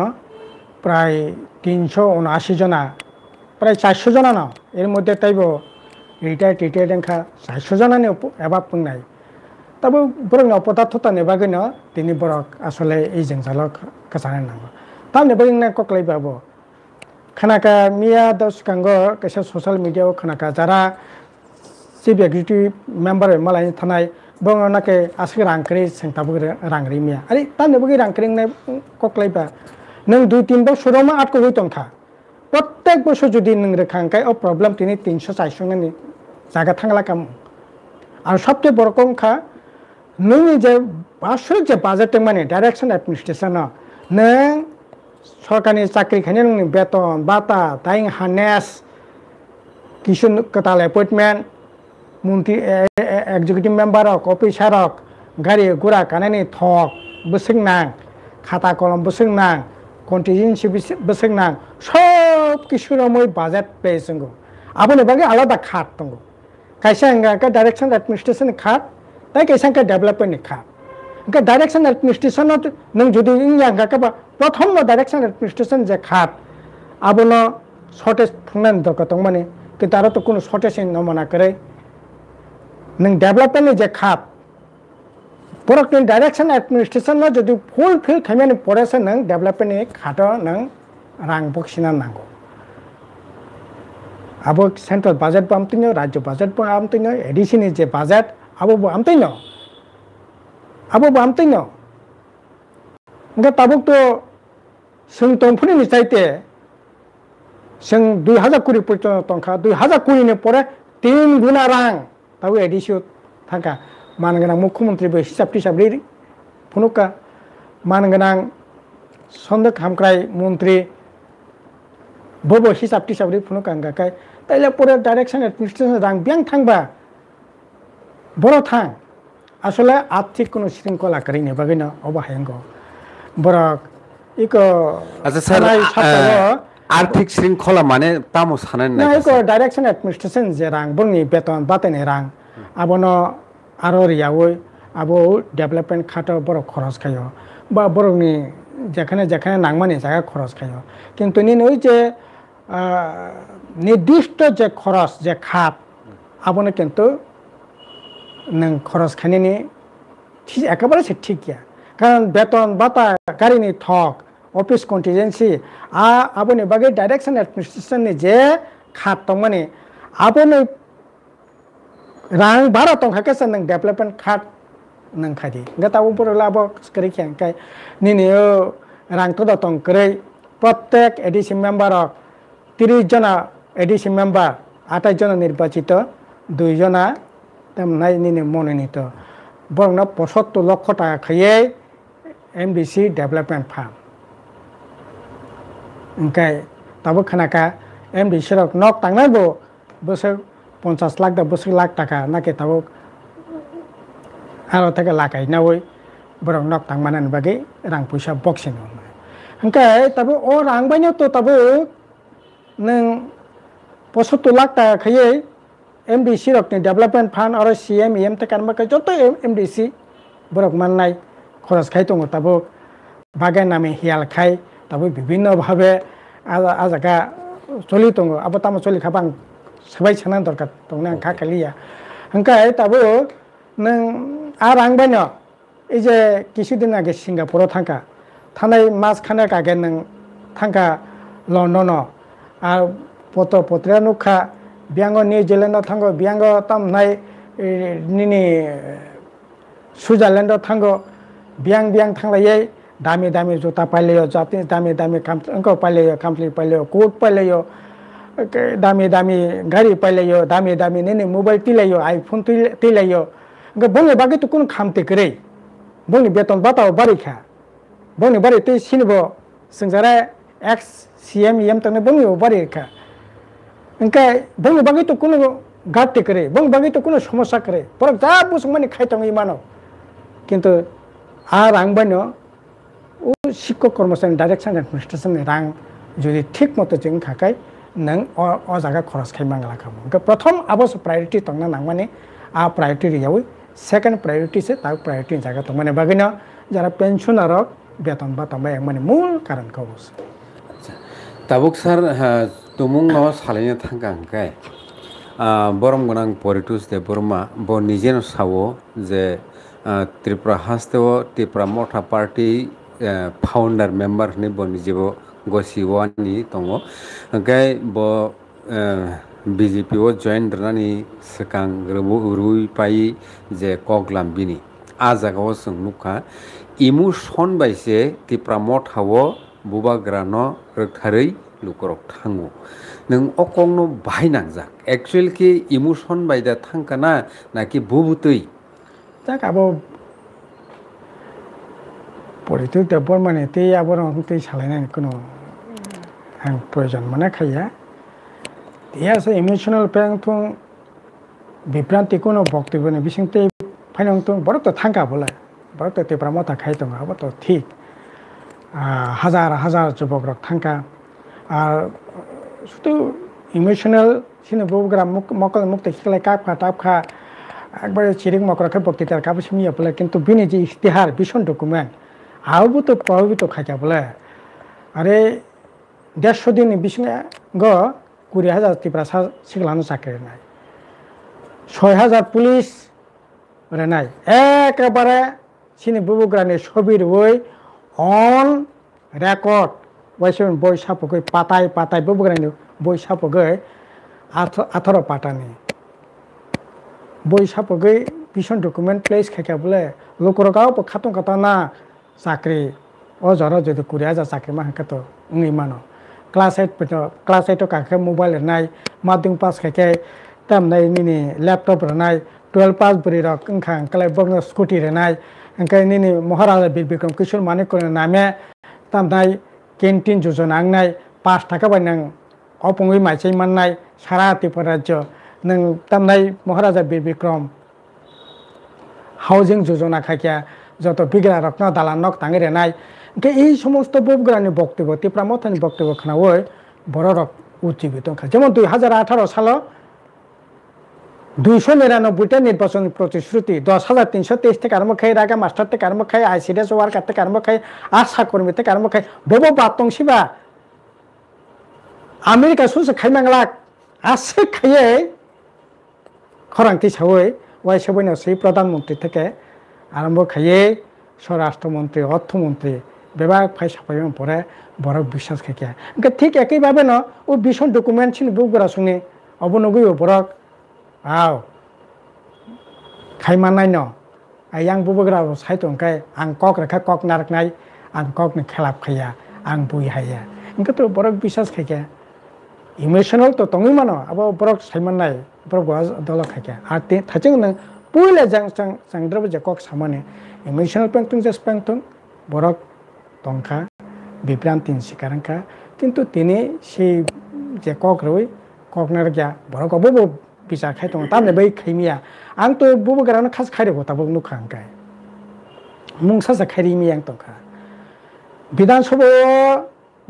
প্রায় 379 জনা প্রায় 400 জনা না এর মধ্যে তাইব রিটায়ার্ড এঙ্কা 400 জনানি এবাব পুংনাই তবে বরকনি অপদার্থতা নেবাগিন তিনি বরক আসলে এই জেংজাল কাছানে নাঙ্গো তাম নেবাগিন না ককলাই বাবো খানাকা মিয়া দশকাঙ্গ কাছে সোশ্যাল মিডিয়াও খানাকা যারা চিফ এক্সিকিউটিভ মেম্বার মালাই থানায় বংনাকে আসকে রাংকরি সেংতাবুগ রাংরি মিয়া আরে তানবুগি রাংকরিং নাই ককলাইবা নং 2-3 বছর মা আটকো হইতংখা প্রত্যেক বছর যদি নং রেখাঙ্কাই ও প্রবলেম তিনি 300-400 নি জায়গা থাংলা কাম আর সবচেয়ে বড় সংখ্যা নং যে আসলে যে বাজেট মানে ডাইরেকশন অ্যাডমিনিস্ট্রেশন নং সরকারি চাকরি খানে নং বেতন বাতা তাইং হানেস কিছু কতাল অ্যাপয়েন্টমেন্ট মন্ত্রী এক্সিকিউটিভ মেম্বার অফিসার গাড়ি ঘোড়া কানানি থক বসং নাং খাতা কলম বসং নাং কন্টিজেন্সি বসং নাং সব কিছুর মই বাজেট পেয়েছেন আপনি বাকি আলাদা খাত দङ কাইসা এঙ্গা ডাইরেকশন অ্যাডমিনিস্ট্রেশন খাত তাই কাইসা ডেভেলপমেন্ট খাত এঙ্গা ডাইরেকশন অ্যাডমিনিস্ট্রেশন নং যদি ইঙ্গা প্রথম ডাইরেকশন অ্যাডমিনিস্ট্রেশন যে খাত আবনো শর্টেজ থাংনান দরকার দङ মানে কিন্তু আরো তো কোনো শর্টেজ নমনা করে नों डेवलपमेंट जे खाप बरक नों डायरेक्शन एडमिनिस्ट्रेशन जो फुलफिल खालामनानै परेसो नों डेवलपमेंट खाटो नों रां बक्सिना नांगौ आबो सेंट्रल बजेट बामतिनो राज्य बजेट बामतिनो एडिशननि जे बजेट आबो बामतिनो ओंगा ताबुक तो जों तंफुनि चाइते जों 2000 कोटी पर्यन्त तंखा 2000 कोटीनि परे 3 गुना रां ताबो एडिसियो थांखा मानगोनां मुख्यमंत्री हिसाब टिसाबरि फुनुका मानगोनां सन्दक हामक्राय मंत्री बबो हिसाब टिसाबरि फुनुका गाकाय ताइले परे डाइरेक्शन एडमिनिस्ट्रेशन रां बियां थांबा बर' थां আসলে आर्थिक কোনো শৃঙ্খলা করি নেবাগিনা অবাহায়ঙ্গ বরক ইকো আচ্ছা স্যার आर्थिक श्रृंखला माने तामो सानाय ना इको डाइरेक्शन एडमिनिस्ट्रेशन जे रां बंनि बेतन बातेने रां आबनो आरो रियावै आबो डेवलपमेंट खातो बर खरच खायो बा बरनि जेखाने जेखाने नांमानि जागा खरच खायो किन्तु नि नय जे निर्दिष्ट जे खरच जे खात आबनो किन्तु नों खरच खानिनि एकेबारे ठीक गैया कारण बेतन बाता गारिनि थक ऑफिस कन्टिजेंसी आबोनि बागै डाइरेक्शन एडमिनिस्ट्रेशन जे खात दं माने आबोनि रां बारा दंखायसो नों डेवलपमेंट खात नों खादि गताबो बरला आबो स्करि खेंखाय निनि रां तो दं करै प्रत्येक एडिसी मेम्बर 30 जना एडिसी मेम्बर 28 जना निर्वाचित 2 जना तमनाय निनि मनोनीत बरना 75 लाख टाका खायै एमडीसी डेवलपमेंट फान्ड ओंखाय ताबो खोनाका एमडीसी रक नक थांनायबो बोसोर 50 लाख दा बोसोर लाख टाका नाके ताबो आरो थाका लागायनावै बरक नक थांमानानि बागै रां पैसा बक्सिन ओंखाय ताबो ओ रां बायनो तो ताबो नों 75 लाख टाका खायै एमडीसी रकनि डेवलपमेंट फान्ड और सीएम थाका माखा जत एमडीसी बरक माननाय खरच खाय दङ ताबो बागान नामे हियाल खाय ताबो विभिन्न भावे आजागा चलि दङ आबो तामो चलि खाबां सबाय साना दरकार दंना खा खालिया ओंखाय ताबो नों आ रां बायनो ए जे किछुदिन आगे सिंगापुराव थांखा थानाय मास खाना कागे नों थांखा लंडन आ पत्र पत्रिका नुखा biango New Zealand thango biango tam nai nini Switzerland thango biang thanglai dami jota paileo jati dami kamko paileo company paileo coat paileo dami gari paileo dami nini mobile tilayo iPhone tilayo ga bonge bagi to kun khamte kre bonge beton batao bari kha bonge bari te sinbo singjara x cm yam tane bonge bari kha engka bonge bagi to kun gatte kre bonge bagi to kun সমস্যা kre porok ja busmani khaitong imano কিন্তু আর আংবানো ও শিক্ষক কর্মচারী direction administration রাং যদি ঠিক মতো जों খাকাই নং অ জায়গা খরচ খাই মাংলা খাবো প্রথম আবশ্য প্রায়োরিটি তংনা নাংমানে আ প্রায়োরিটি রিয়াও সেকেন্ড প্রায়োরিটি সে তা প্রায়োরিটি জায়গা তো মানে বাগিনা যারা পেনশনারক বেতন বা তমাই মানে মূল কারণ কবস তাবুক স্যার তুমুং ন সালাইনা থাঙ্গাংকাই বরম গনাং পরিটুস দে বর্মা ব নিজেন সাও যে Tripura hastewo Tripura Motha Party founder member ni bo nijibo gosiwani tongo gai bo BJP o join rani sekang rui pai je koglam bini ajaga o sung nukha imu son baise Tripura Motha o bubagrano rekharei lukorok thango nung okongno bainangjak actually ki imu son baida thangkana naki bubutui tak abo politik da bormane te aborong te salainan kono ang proyojon mane khaya ya se emotional pang thung bipranti kono boktibo ne bisingte phainong tung borok to thangka bola borok to te pramota khai tong abo to thik হাজার যুবক rock thangka আর শুধু emotional সিনে বউগ্রা মকল মুক্ত শিখলে টাপখা একবারে চিরিং মকরকে বক্তৃতার কাবু সিমিয়া বলে কিন্তু বিনি যে ইশতেহার ভীষণ ডকুমেন্ট আবু তো প্রভাবিত খাইকা বলে আরে 150 দিন বিসঙ্গে গ 20,000 ত্রিপুরা শিখলানো চাকরি নাই 6,000 পুলিশ রে নাই একেবারে সিনে বউগ্রানি ছবির ওই অন রেকর্ড ওয়াইসন বই সাপকই পাতায় বউগ্রানি বই সাপকই 18 পাটানি বই সাপগৈ ভীষণ ডকুমেন্ট প্লেস খাইকা বলে লোকরকাও খাতং কাতানা চাকরি ও জর যদি 20,000 চাকরি মা হাকাতো উনি মানো ক্লাস 8 কাকে মোবাইল নাই মাধ্যমিক পাস খাইকে তাম নাই নিনি ল্যাপটপ নাই 12 পাস বরি রক খাং কলাই বগন স্কুটি রে নাই अंकाय निनी महाराजा बीर बिक्रम किशोर मानिक को नामे ताम नाय कैंटीन योजना आंनाय 5 टाका बायनां अपंगै माइसै माननाय सारा त्रिपुरा राज्य नों ताम नाय महाराजा बीर बिक्रम हाउसिंग योजना खाकिया যত বিগ্রা রত্ন দালানক তাঙ্গিরে নাই এই সমস্ত ববগ্রানি বক্তব্য ত্রিপুরা মথানি বক্তব্য খানা ওই বড় রক উজ্জীবিত যেমন 2018 সালে 299টা নির্বাচন প্রতিশ্রুতি 10,323 থেকে আরম্ভ খাই রাগা মাস্টার থেকে আরম্ভ খাই আইসিডিএস ওয়ার্কার থেকে আরম্ভ খাই আশা কর্মী থেকে আরম্ভ খাই বব বাতংসিবা আমেরিকা সুসে খাইমাংলাক আছে খাইয়ে খরাংতি সাওই ওয়াই সবইনা সেই প্রধানমন্ত্রী থেকে আরম্ভ খাইয়ে স্বরাষ্ট্রমন্ত্রী অর্থমন্ত্রী বিভাগ ফাই সাপাইম পরে বড় বিশ্বাস খাইয়া ঠিক একইভাবে ন ও ভীষণ ডকুমেন্ট ছিল বুকরা শুনে অবনগই বরক আও খাইমানাই ন আং বুবগ্রা সাইতংকাই আং কক রেখা কক নারকনাই আং কক নি খেলাপ খাইয়া আং বুই হাইয়া ইনকা তো বরক বিশ্বাস খাইয়া ইমোশনাল তো তংই মানো আবো বরক সাইমানাই বরক দল খাইয়া আর তে থাচং ন পুইলা জাংদ্রব যে কক সামানে ইমোশনাল পেংতুং যে পেংতুং বরক তংখা বিভ্রান্তিন শিকারংখা কিন্তু তিনি সেই যে কক রই cock নারকিয়া Borok অবব bisa khai tong tam ne bai khaimia ang to bubu garana khas khai re gota bog nu khang kai mungsa sa khai ri mi ang to kha বিধান সভা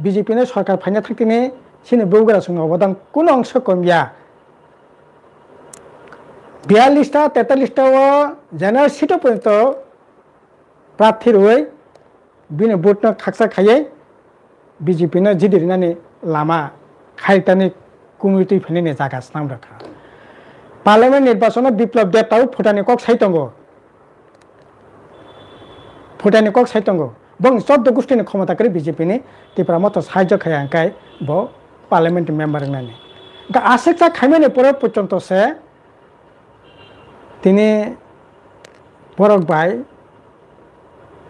BJP নে সরকার ফাইনা থাকতিনে সিনে বউগরা সঙ্গে অবদান কোন অংশ কমিয়া 42টা 43টা general seat পর্যন্ত প্রার্থীর ওই বিনে ভোট না খাকসা খাইয়ে বিজেপি না জিদিরনানি লামা খাইতানি কুমিতি ফেনে জায়গা নাম রাখা পার্লামেন্ট নির্বাচন বিপ্লব দেবতাও ভুটানি কক সাইতঙ্গ বং 14 গোষ্ঠীনি ক্ষমতা করে বিজেপি নি ত্রিপুরা মতো সাহায্য খায় আঙ্কাই ব পার্লামেন্ট মেম্বার নানি आसेकसा खाइमानि परे पर्यन्त से তিনি বরক বাই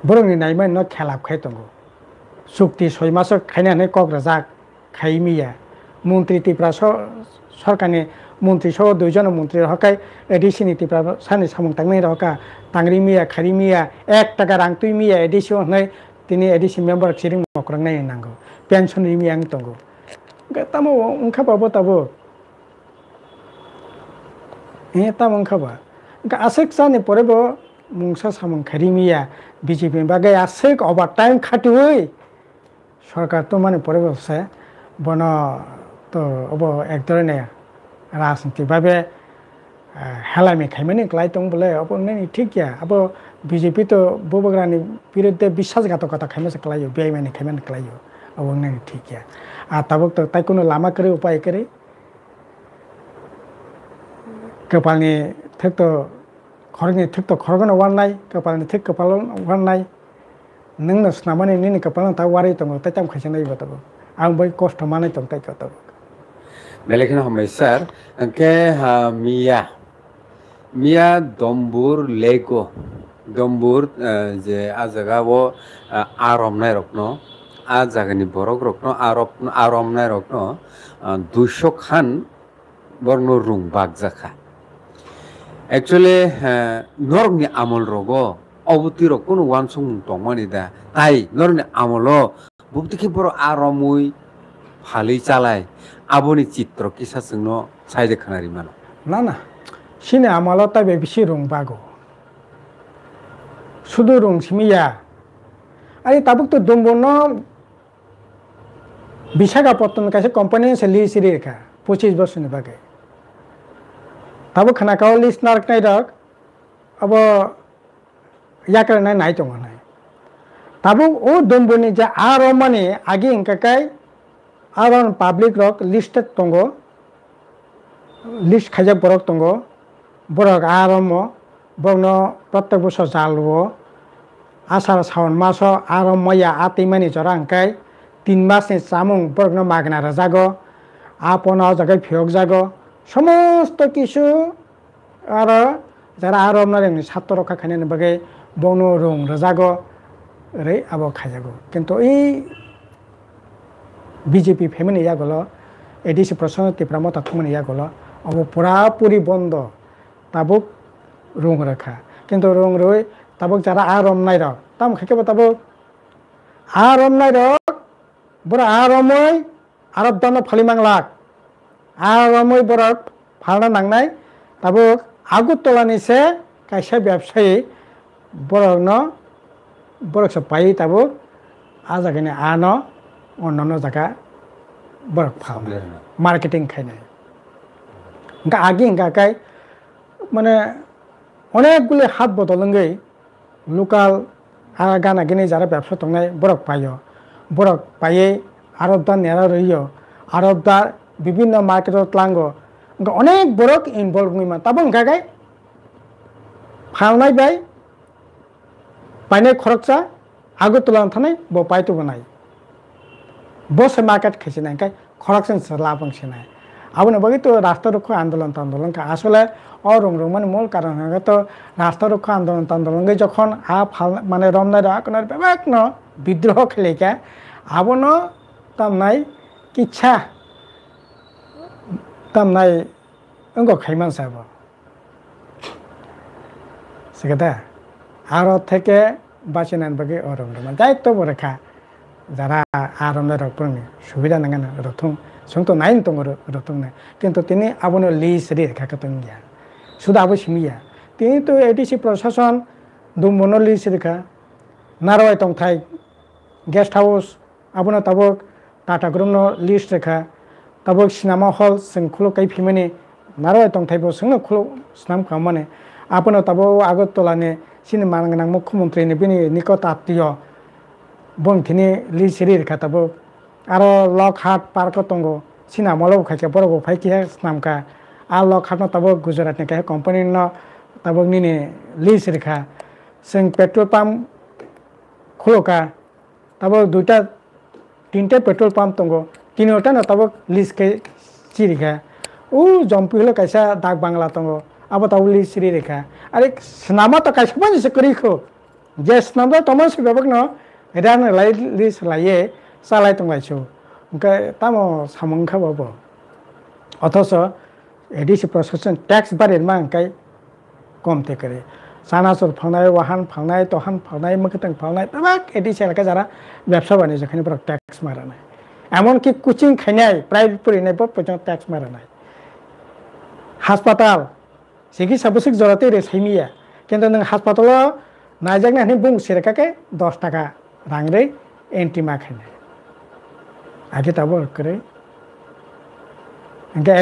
বরংनि नायमान न खेलाब खाय दंगो चुक्ति 6 मास खायनानै क'क्राझार खायमिया मन्त्रि तिप्रा सरकारनि मन्त्रि सह 2 जन मन्त्रि हकाय एडिसिनि तिप्रा सानि सामुं तांनै रहका तांग्रि मिया खारि मिया 1 टाका रां तुइ मिया एडिसि हनै तिनि एडिसि मेम्बर सिरिं मक्रं नाय नांगौ पेन्सन मिया आं दंगो तामो ओंखाबाबो ताबो ताम ओंखाबा आसेक जानि परेबो मुंसा सामुं खारि मिया बीजेपी बागै आसेक ओभार टाइम खाटिवै सरकार तो माने परेबो से बन तो अब एक धरনের राजनीति भावे हेलामी खाइमानि क्लाय दं बोले अब नै ठीक गया अब बीजेपी तो बबग्रानि बिरुद्धे विश्वासघातकता खाइमासे क्लायो बेइमानि खाइमानि क्लायो अब नै ठीक गया आ तबक तो ताइकुनो लामा करे उपाय करे कपालनि थेक तो खरगनि थेक तो खरगनो वारनाय कपालनि थेक कपाल वारनाय नोंनो स्नामानि निनि कपाल ता वारै दङ ताइताम खायसे नायबो तब आं बै कष्ट मानै दं ताइका तब बेलेखनो हमबाय सार अंके मिया दम्बुर लेगो दम्बुर जे आजागावो आरमनाय रखनो आ जागानि बरक रखनो आरमनाय रखनो 200 खान बरनो रुं बागजाखा एक्चुअली नरगनि आमल रगो अबुति रखनो वानसं दंमानि दा ताइ नरगनि आमलो बुबतिखि बर आरमुइ फालै चालाय आबोनि चित्र किसा जोंनो साइदे खानारि मानो ना ना सिने आमलो ताबे बिसि रुं बागो सुदु रुं सिमिया आइ ताबुक तो दंबनो विशाखापट्टनम कासे कंपनी से लिज रेखा 25 वर्षनि बागै ताबो खानाकाव लिस्ट नारक नायदक अब याकर नाय दङ नाय ताबो ओ दंबनि जे आरमानि आगे इंकाकाय आरन पाब्लिक रक लिस्टेड दंगो लिस्ट खायजा बरक दंगो बरक आरम बरनो प्रत्येक बोसोर जालवो आसार सावन मास आरम मया आतिमानि जरा अंकाय 3 मासनि सामुं बरकनो मागना रजागो आपन जगाय फियक जागो समस्त किछु आरो जारा आरमनानि छात्र रखा खायनानि बागै बनो रुं रजागो रे आबो खायजागो किन्तु ई बीजेपी फेमिनि यागलो एडिसि प्रसन्न तिप्राम तथमनि यागलो अब पुरापुरी बन्द ताबुक रुं रखा किन्तु रुं रय ताबुक जारा आरमनाय रक ताम खायकेबो ताबुक आरमनाय रक बरा आरमै आरब दानो फालिमांलाक आरमै बरक फालना नांनाय ताबुक आगरतलानि से कायसे व्यवसायी बरकनो बरकसे पाइ ताबुक आ जागानि आनो अन्नानो जागा बरक फाल मार्केटिं खायनाय इंका आगे इंकाकाय माने अनेकगुলি हात बदलंगै लोकाल गाना गिनि जारा व्यवसा दंनाय बरक पायो बरक पायै आरब दा नेरा रहियो आरब दा विभिन्न मार्केटत लांगो अनेक बरक इनभल्व मा ताबो इंकाकाय फालनाय बाय पाइनाय खरकसा आगरतला थानाय ब पाइतो बनाय बस मार्केट खिसिनाय काय खरकसन लाबंसिनाय आबोनो बगै तो राष्ट्र रक्षा आंदोलन का आसले अरंग मन मूल कारण है तो राष्ट्र रक्षा आंदोलन जखन आ फाल माने रमनाय राकनार बेबाकनो विद्रोह खेलेका आबोनो तामनाय किच्छा तामनाय अंगो खाइमान साबो सेगदा आरो थेके बासिनान बगे अरंग मन दायित्व बरेखा যারা আরমনাय रकफोरनि सुबिदा नांगोन रथुं जोंथ' नायनो दङ रथुंनो किन्तु तिनि आबोनो लिज रेखाखौ गैया सुदा आबो सिमिया तिनि तो एडिसि प्रशासन दुमबनो लिज रेखा नारवाय तंथाय गेस्ट हाउस आबोनो ताबक टाटा ग्रुपनो लिज रेखा ताबक सिनेमा हल जों खुलो काय फिमानि नारवाय तंथायबो जोंनो खुलो स्नाम खामाने आबोनो ताबो आगरतलानि सिनेमा गोनां मुख्यमन्त्रिनि बिनि निकट आत्मीय बंखिनि लिसिरि रेखाताबो आरो लकहार्ट पार्क दंगो सिनामलो खायके बरगो फायके स्नामका आ लकहार्ट ताबो गुजरातनि काय कंपनी न ताबो निनि लिस रेखा जों पेट्रोल पाम्प खुलोका ताबो दुटा तीनटा पेट्रोल पाम्प दंगो तीनटा न ताबो लिस के चिरिखा jompi holo kaisa dak bangla tongo abo tabuli siri rekha are snama to kaisa ban se kori kho je snama to mon se babak no ran lai lis laie salai tong laicho unka tamo samung kha babo অথচ ADC প্রশাসন tax বাড়ির মান কাই কমতে করে সানাসুর ফাংনায় Wuhan ফাংনায় তহান ফাংনায় মকতং ফাংনায় তাবাক ADC এলাকা যারা ব্যবসা বাণিজ্য এখানে পুরো ট্যাক্স মারা নাই এমনকি কোচিং খাইনায় প্রাইভেট পড়িনায় পর্যন্ত ট্যাক্স মারা নাই হাসপাতাল চিকিৎসা বসিক জড়াতে রে সাইমিয়া কিন্তু নং হাসপাতালাव নাইজাক না বুং সেরেকাকে 10 টাকা রাংরে এন্ট্রি মা খাইনায় আগে তাবো করে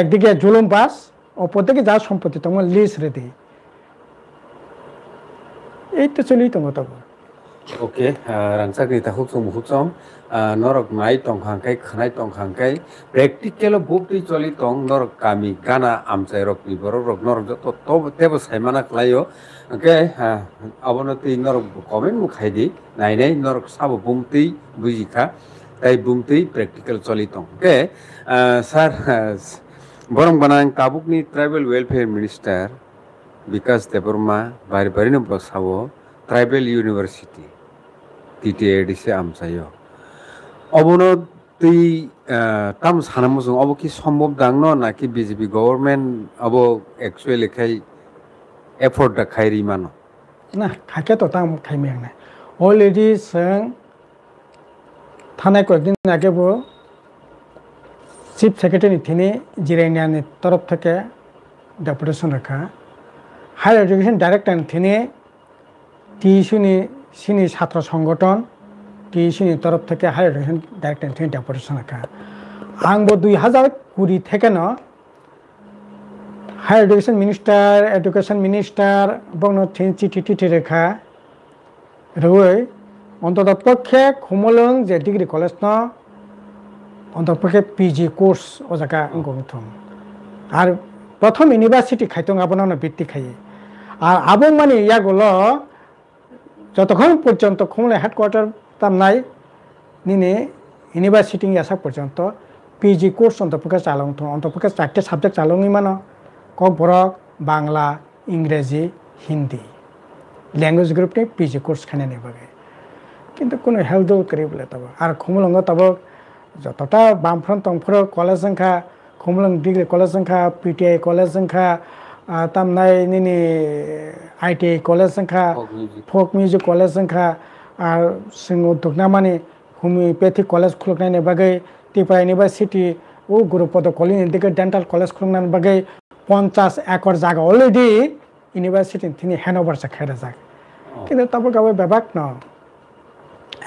একদিকে জুলুম বাস অপরদিকে যা সম্পত্তি তোমার লিস্ট রেডি এই তো চলি তোমার তবে ওকে রাংসা গিতা হুক সম হুক সম নরক নাই টং হাংকাই খানাই টং হাংকাই প্র্যাকটিক্যাল বুকটি চলি টং নরক কামি গানা আমচাই রক নি বড় রক নরক যত তো তেব সাইমানা ক্লাইও ওকে অবনতি নরক কমেন্ট মু খাইদি নাই নাই নরক সাব বুমতি বুজিখা তাই বুমতি প্র্যাকটিক্যাল চলি টং ওকে স্যার বরং বানাং তাবুকনি ট্রাইবেল ওয়েলফেয়ার মিনিস্টার বিকাশ দেববর্মা বাড়ি বাড়ি বসাবো ট্রাইবেল ইউনিভার্সিটি টিটিএডিসি আমসাयो অবনো তুই তাম সানামুসুং অব কি সম্ভব দাংনো নাকি বিজেপি গভর্নমেন্ট অব অ্যাকচুয়ালি খাই এফোর্ট দা খাইরি মানো না খাকে তো তাম খাইমেং না অলরেডি जों थानाय কয়েকদিন আগেবো চিফ সেক্রেটারি তিনি জিরাইনিয়ানের তরফ থেকে ডেপুটেশন রাখা হায়ার এডুকেশন ডাইরেক্টর তিনি টিইসিনি সিনি ছাত্র সংগঠন টিইসিনি তরফ থেকে হায়ার এডুকেশন ডাইরেক্টর তিনি ডেপুটেশন রাখা आंबो 2020 থেকে ন হায়ার এডুকেশন মিনিস্টার বংনো চিঠি রেখা রই অন্তত পক্ষে খুমলং যে ডিগ্রি কলেজ ন অন্তপক্ষে পিজি কোর্স ও জায়গা গঠন আর প্রথম ইউনিভার্সিটি খাইতং আবনানো বৃত্তি খাইয়ে আর আবং মানে ইয়াগুলো যতক্ষণ পর্যন্ত খুমলে হেডকোয়ার্টার তাম নাই নিনে ইউনিভার্সিটি আসা পর্যন্ত পিজি কোর্স অন্তপক্ষে চালং অন্তপক্ষে 4টে সাবজেক্ট চালংই মানো কক বরক বাংলা ইংরেজি হিন্দি ল্যাঙ্গুয়েজ গ্রুপনি পিজি কোর্স খানে নেবাগে কিন্তু কোনো হেল্প করি বলে তব আর খুমলঙ্গ তব যতটা বামফ্রন্ট তংফ্র কলেজ সংখ্যা খুমলং ডিগ্রি কলেজ সংখ্যা পিটিআই কলেজ সংখ্যা তামনাই নিনি আইটিআই কলেজ সংখ্যা ফক মিউজিক কলেজ সংখ্যা আর जों दुगना माने होमियोपैथिक कलेज खुलनायनि बागै त्रिपुरा इउनिभार्सिटी ও गुरुपद कलेज दिके डेंटल कलेज खुलनायनि बागै 50 एकड़ जागा अलरेडी इउनिभार्सिटी তিনি হ্যান্ডওভার খাইরা যাক কিন্তু তবে গাবে বেবাক ন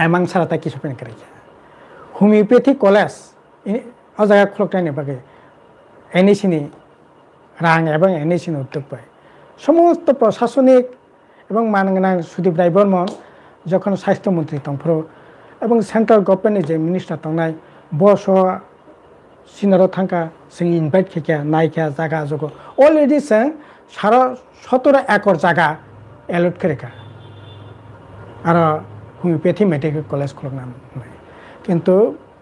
এমাং সারাতা কিছু পেন করে হোমিওপ্যাথিক কলেজ ও জায়গা খুলনায়নি বাগै এনএসিনি রাং এবং এনএসিনি উদ্যোগ পায় সমস্ত প্রশাসনিক এবং মানগোনাं সুদীপ রায় বর্মন যখন স্বাস্থ্যমন্ত্রী তংফ্র এবং সেন্ট্রাল গভর্নমেন্টनि যে মিনিস্টার তংনাय বস সিনারো থাকা जों इनभाइट खेखिया नायखिया जागा जगो अलरेडी जों 17 एकड़ जागा एलट करेखा আর হোমিওপ্যাথি মেডিকেল কলেজ খুলনাय কিন্তু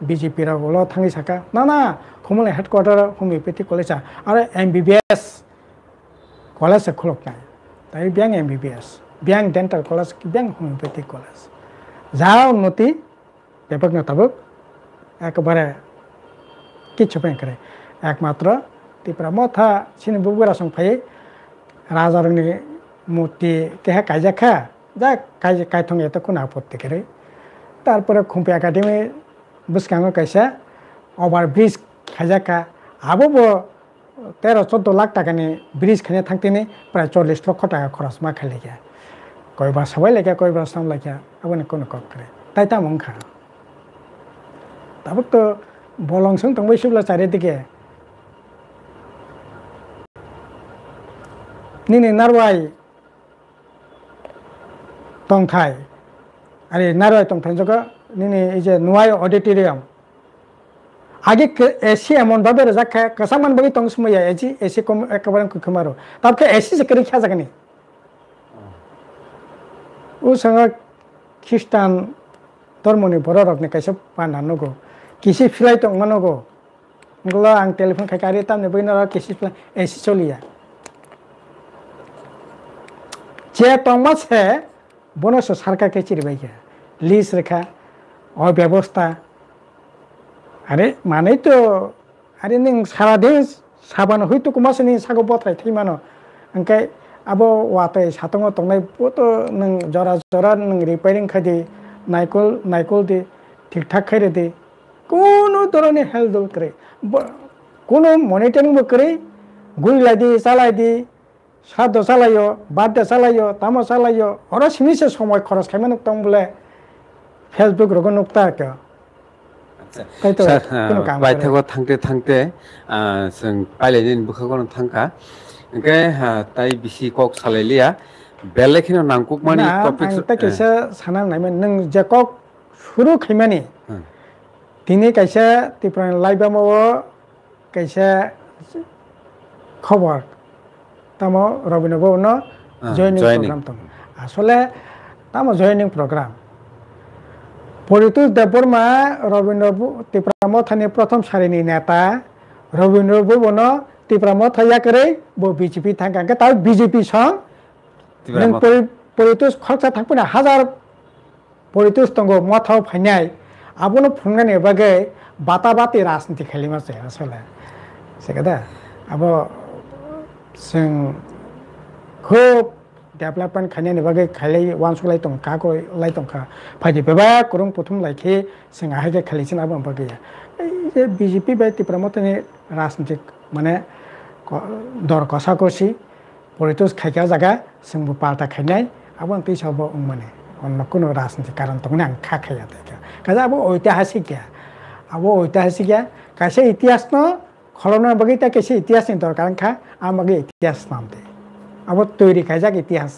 বিজেপি রাগল থাङै साका ना खुमल हेडक्वार्टर होमियोपैथिक कलेज और एमबीबीएस कलेज खुलनाय তাই ব্যাং एमबीबीएस ব্যাং ডেন্টাল কলেজ ব্যাং হোমিওপ্যাথিক কলেজ যা উন্নতি ব্যাপক নতাবক একবারে কিছু পেন করে একমাত্র ত্রিপুরা মথা সিনি বুবুরা সংফাই রাজারनि মূর্তি কেহা কাইজাখা যা কাইথং এত কোন আপত্তি করে তারপরে খুম্পি একাডেমি বুসকাঙ্গ কাইসা ওভার ব্রিজ খাইজাকা আবো 13-14 লাখ টাকাनि ব্রিজ খাইনে থাকতেনি প্রায় 40 লক্ষ টাকা খরচ মা খাইলেগা কয়বার সবাই লেখা কয়বার সামলাইয়া আবনে কোন কক করে তাই তা মংখা তারপর তো বলংসং তংবাইসুবলা চারিদিকে নিনি নারওয়াই তংথাই আরে নারওয়াই তংথাই জগা নিনি এই যে নুয়াই অডিটোরিয়াম আগে এসি এমন ভাবে রাখা কাসামান বাকি তংসময়া এসি কম একেবারে কুখমারো তারপরে এসি যে করে খেয়া জাগানি ও সঙ্গে খ্রিস্টান ধর্মনি বড় রকনে কাইসব পানানগো কিসি ফিলাই তংমানগো Ngolo ang telepon khai kari tam ne boi na kesi pla esi cholia che tongma se bono so sarkar ke chiri bai lease রেখা অব্যবস্থা আরে মানে তো আরে নং সারাদিন সাবানো হয়তো কুমাসে নি সাগো বত্রাই থैमानो ओंखाय आबो वातै सातंग तंनाय पतो नों जरा जरा नों रिपेयरिंग खादि नाइकल दे ठीक ठाक खायरे दे कोनो धरने हेल्प करे कोनो मनिटरिंग बो करे गुइला दे चालाय दे साद चालायो बाद चालायो तामो चालायो अर सिनिसे समय खरच खायमानो तंग बोले फेसबुक रगो नुकता के बायथागो थांते थांते जों पाइलायनि बुखागोन थांखा ओंखाय ताइ बिसि कक सालायलिया बेलेखिनो नांकुक मानि टपिक ता कैसे साना नायमोन नों जे कक शुरू खैमानि दिनै कैसे तिप्रा लाइबामो कैसे खबर तामो रबिनबो न जयनिंग प्रग्राम तम आसले तामो जयनिंग प्रग्राम परितोष देबबर्मा रविन्द्र तिप्रामो थानि प्रथम सारिनि नेता रविन्द्र बनो तिप्रामो थाया करे बो बीजेपी थांगा ता बीजेपी सं नों परितोष खरचा थांपना हजार परितोष तंगो मथाव फायनाय आबोनो फुंगानि बागै बाताबाति राजनीति खालिमासे आसले सेगदा आबो जों खूब डेभलपमेन्ट खायनायनि बागै खायलाय वानसुलाय दं काको लाय दंखा फायदि बेबा कुरुं पुथुम लायखि जों आहायगे खालिसिन आबो बागै जे बीजेपी बाय तिप्रामतनि राजनीतिक माने दर कसाकसि परितोष खायगा जागा जोंबो पार्टा खायनाय आबो तैसाबो माने अन्न कोनो राजनीतिक कारण दंना आं खाखाया देखा काजा आबो ऐतिहासिक गया आबो ऐतिहासिक गया कासे इतिहास न खलना बागै ता कैसे इतिहास नि दरकार खा आ बागै इतिहास नाम दे अब तैयारी खायजाक इतिहास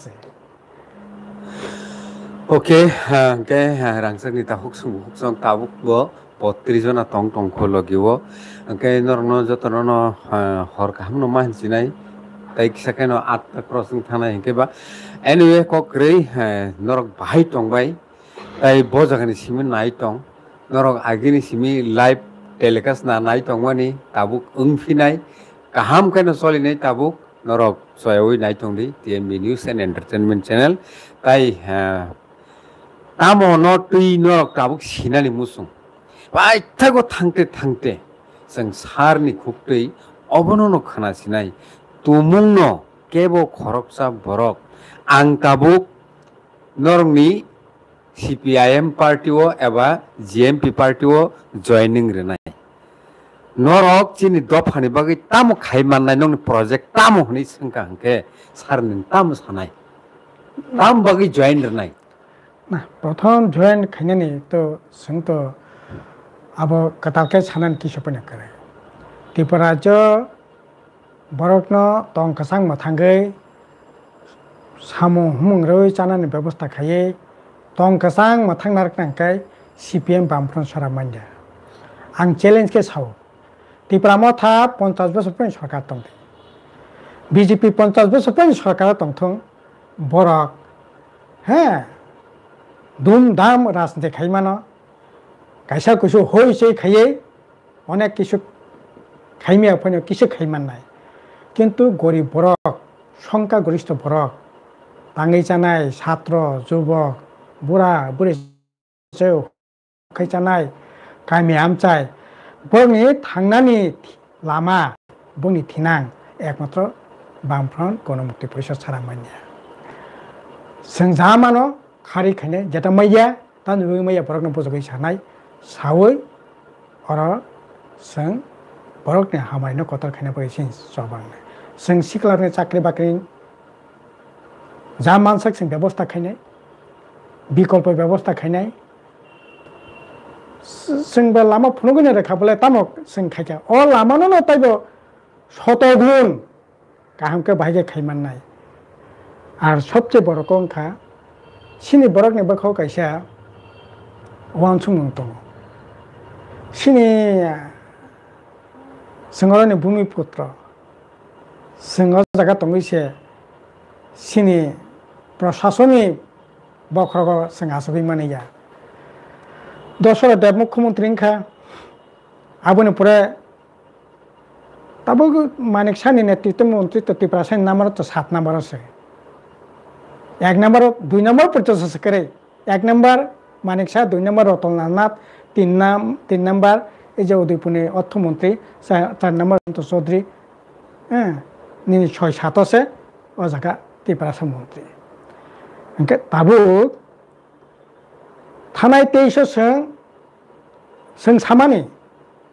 ओके के रांसनि ता हुकसुं ताबुक बो 32 जना तंग तंग खोलगिवो के नरनो जतनो हर कामनो मानसिनाय ताइ किसाकेनो आत क्रसिंग थानाय केबा एनीवे कक्रै नरक बाहाय तंबाय ताइ बो जागानि सिमि नाय तंग नरक आगिनि सिमि लाइव टेलिकास्ट ना नाय तंगमानि ताबुक उंफिनाय काहाम केनो सलिनाय ताबुक नरक सयावै नायथंदि टिएमबि निउज एन्ड एन्टारटेनमेन्ट चेनेल ताइ तामो न तुइ नरक ताबुक सिनानि मुसुं बायथागो थांते थांते जों सारनि खुबतै अबननो खानासिनाय तुमुंनो केबो खरकसा बरक आं ताबुक नरंनि सीपीआईएम पार्टीओ एबा जीएमपी पार्टीओ जॉइनिंग रेनाय नरक चिनि दफानि बागै तामो खायमाननाय नंनि प्रोजेक्ट तामो हनि संका हंके सारनि तामो सानाय ताम बागै जॉइन रेनाय ना प्रथम जॉइन खायनानि तो जों तो अब कताके सानान किसपने करे तिपराज बरकनो तंग कसां मथांगै सामु हुमुंग्रoi चानानि व्यवस्था खायै तंग कसां मथां नारकनांकै सीपीएम बामफ्रन सरामान्या आं चैलेंज के साव तिप्रामो था 50 बोसोर पनि सरकार दं बीजेपी 50 बोसोर पनि सरकार दंथों बरक हे धुमधाम राजनीति खायमानो कायसा कुसु होइसे खायै अनेक किसु खायमिया फैनो किसु खायमाननाय किन्तु गरीब बरक संख्या गरिष्ठ बरक ताङै जानाय छात्र युवक बुरा बुरै खायजानाय गामि आमचाय बंनि थांनानि लामा बंनि थिनां एकमात्र बामफ्रन्ट गणमुक्ति परिषद सारामान्या जों जामानो खारि खायनाय जेटा मैया तान मैया बरकनो बजगै सानाय सावै अर जों बरकनि हामायनो कतर खायना बयसिन सबांनो जों सिखलारनि चाकरि बाकरि जा मानसक जों व्यवस्था खायनाय विकल्प व्यवस्था खायनाय जोंबो लामा फुनुगैनो रेखाबले तामक जों खायजा अ लामानो न ताइबो शतगुण गाहामके बाहायगे खायमाननाय आर सबसे बरक अंखा सिनि बरकनि बखौ कायसा वानसुं दं सिनि जोंनि भूमिपुत्र जों जागा दंगैसे सिनि प्रशासननि बख्रगो जों आसबै मानैया दसरा देब मुख्यमंत्री खा आबोनि परे তাবো মানিক সানি নেতৃত্ব মন্ত্রী তো ত্রিপুরা সানি নাম্বার তো 7 নাম্বার আছে 1 নাম্বার 2 নাম্বার পর্যন্ত আছে করে 1 নাম্বার মানিক শাহ 2 নাম্বার রতনলাল নাথ 3 নাম্বার এই যে উদয়পুরে অর্থমন্ত্রী 4 নাম্বার সন্তোষ চৌধুরী হ্যাঁ 6-7 আছে ও জায়গা ত্রিপুরা মন্ত্রী তাবো थानाय 23 जों सामानि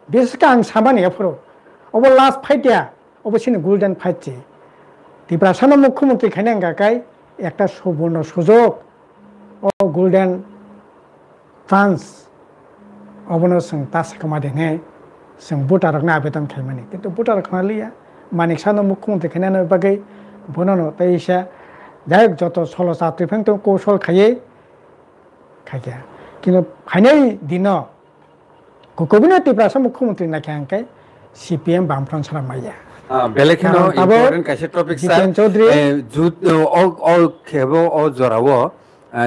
बिसेसके आं सामानि एफोरो अब लास्ट फाइटिया अबसिनो गोल्डन फाइट जे त्रिपुरा मुख्यमंत्री खाने आं गाकाय एकटा सुवर्ण सुयोग ओ गोल्डन चान्स अबनो जों तासखमा देने जों भोटारनो आवेदन खायमानि किन्तु भोटार खालिया मानिक सानो मुख्यमंत्री खाने बागै बननो तैसा जाय जत सल सात्रिफों तो कौशल खायै खाया কিন্তু ফাইনাল দিন কোকবিনো ত্রিপুরা মুখ্যমন্ত্রী নাকি আঙ্কে সিপিএম বামফ্রন্ট সারা মাইয়া বেলেখিনো ইম্পর্টেন্ট কাছে টপিক স্যার চৌধুরী জুত ও খেবো ও জরাবো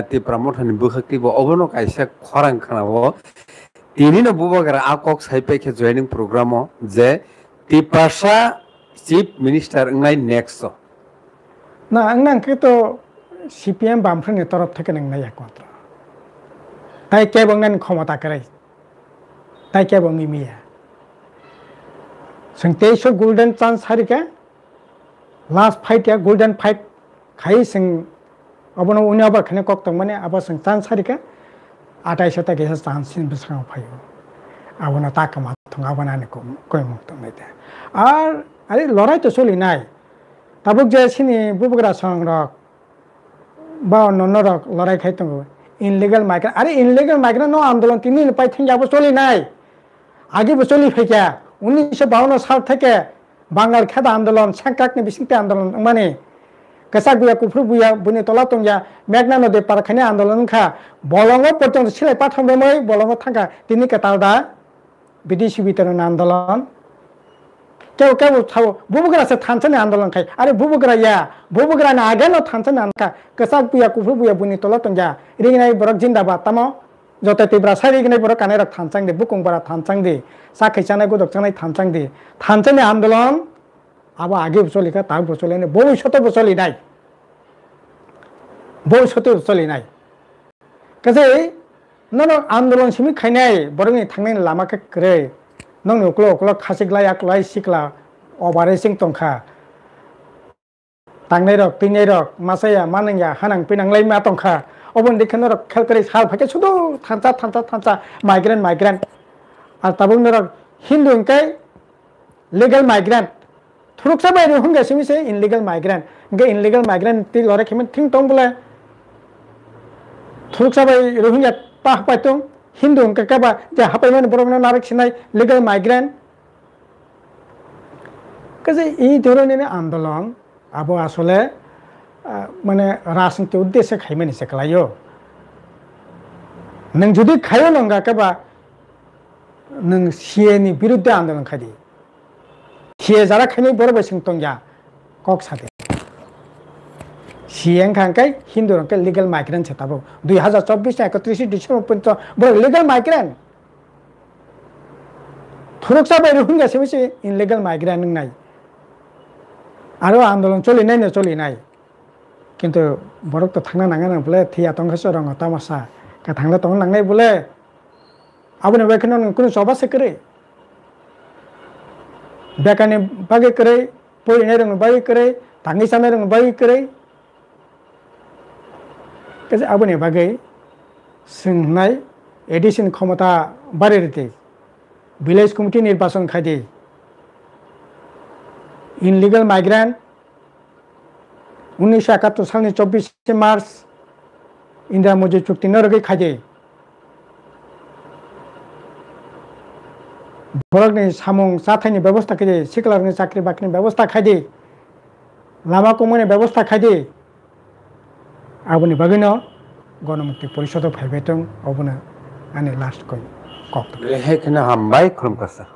ত্রিপুরা মঠনি বুখাক্তিবো অবনো কাইসা খরাং খানাবো তিনিনো বুবাগারা আকক সাইপেকে জয়েনিং প্রোগ্রামো যে ত্রিপুরা চিফ মিনিস্টার নাই নেক্সট না আংনাকে তো সিপিএম বামফ্রন্টের তরফ থেকে নাই একমাত্র তাই কেবংনান ক্ষমতা করে তাই কেবং মিয়া जों 23 golden chance Harika last fight या गोल्डन फाइट खाई जों अबनो उनियाबा खने कक्तं माने आबा जों चान्स हारिका 28 ता गेसा चान्स सिन बिसांग फायो आबनो ताकमा थं आबनाने को कोइ मुक्तं नाइता आर अरे लड़ाई तो चली नाय ताबुक जे सिनि बुबग्रा संरक बा नन्न रक लड़ाई खाइतं इनलिगल माइग्रेंट अरे इनलिगल माइग्रेंट नो आंदोलन 3 दिन पाई थिंग जाबो चली नाय आगे बो चली फैका 1952 साल থেকে বাঙাল খেদা আন্দোলন সাংকাকনি বিসিংতে আন্দোলন মানে কাসাক বুয়া কুফরু বুয়া বুনি তলা তংয়া মেঘনা নদী পারখানে আন্দোলন খা বলঙ্গ পর্যন্ত ছিলে পাঠামে বলঙ্গ থাকা তিনি কাতালদা বিদেশি বিতরণ আন্দোলন কেউ কেউ থাও বুবুগরা সে থানছনে আন্দোলন খাই আরে বুবুগরা ইয়া বুবুগরা না আগে ন থানছনে আনকা কাসাক বুয়া কুফরু বুয়া বুনি তলা তংয়া রিংনাই বরক জিন্দাবাদ তামো जत तीव्रा सारी बर काने थानचांग दे बुकुं बारा थानचांग दे साखै चानाय गुदक चानाय थानचांग दे थानचांग आंदोलन अब आगे चलिका तार बचले ने भविष्यत बचली नाय भविष्यत बचली नाय कसे नन आंदोलन सिमि खायनाय बरनि थांनाय लामाखौ करे नों नक्लो अक्लो खासिगला याकलाय सिकला अबारेसिं तंखा थांनाय रक तिनाय रक मासाया मानंया हानां पिनांलाय मा तंखा अबन देखने रख खेल करे साल फाके सुदो थांचा माइग्रेंट और तबुन रख हिंदू इनके लीगल माइग्रेंट थुरुक सब ऐसे होंगे सिमी से इनलीगल माइग्रेंट इनके इनलीगल माइग्रेंट ती लड़े खेमें थिंग टोंग बोले थुरुक सब रोहिंग्या पाह पाइतों हिंदू इनके क्या बा जे हापे में बरोबरन नारक सिनाई लीगल माइग्रेंट कैसे ये दोनों ने आंदोलन अब आसले माने राजनीति उद्देश्य खाइमानि सेकलायो नों जुदि खायो नंगा केबा नों सीए नि विरुद्ध आंदोलन खादि सीए जारा खाइनि बरबे सिंतंया कक सादे सीए खांकाय हिंदू रंके लीगल माइग्रेंट सेताबो 2024 31 डिसेम्बर पर्यंत बर लीगल माइग्रेंट थुरुकसा बाय रोहिंग्या सेमिसे इनलीगल माइग्रेंट नाय आरो आंदोलन चलि नाय किन्तु बरक तो थांना नांगा ना बोले थिया तंगसो रंग तमाशा का थांला तंग नांगनाय बोले आबने बेखनो कुनु सबासे करे बेकानि बागे करे पयनाय रंग बागे करे थांनि सानाय रंग बागे करे कसे आबने बागे सोंनाय एडिशन क्षमता बारेरते विलेज कमिटी निर्वाचन खादि इनलिगल माइग्रेंट 1971 सालनि 24 मार्च इंदिरा मौजी चुक्ति नरगै खादे बरकनि सामुं जाथायनि व्यवस्था खादे सिखलारनि साख्रि बाख्रिनि व्यवस्था खादे लामा कमनि व्यवस्था खादे आबनि बागैनो गणमुक्ति परिषद फायबाय दं अबनो आंनि लास्ट कक हेखना हामबाय खुलुमबाय सार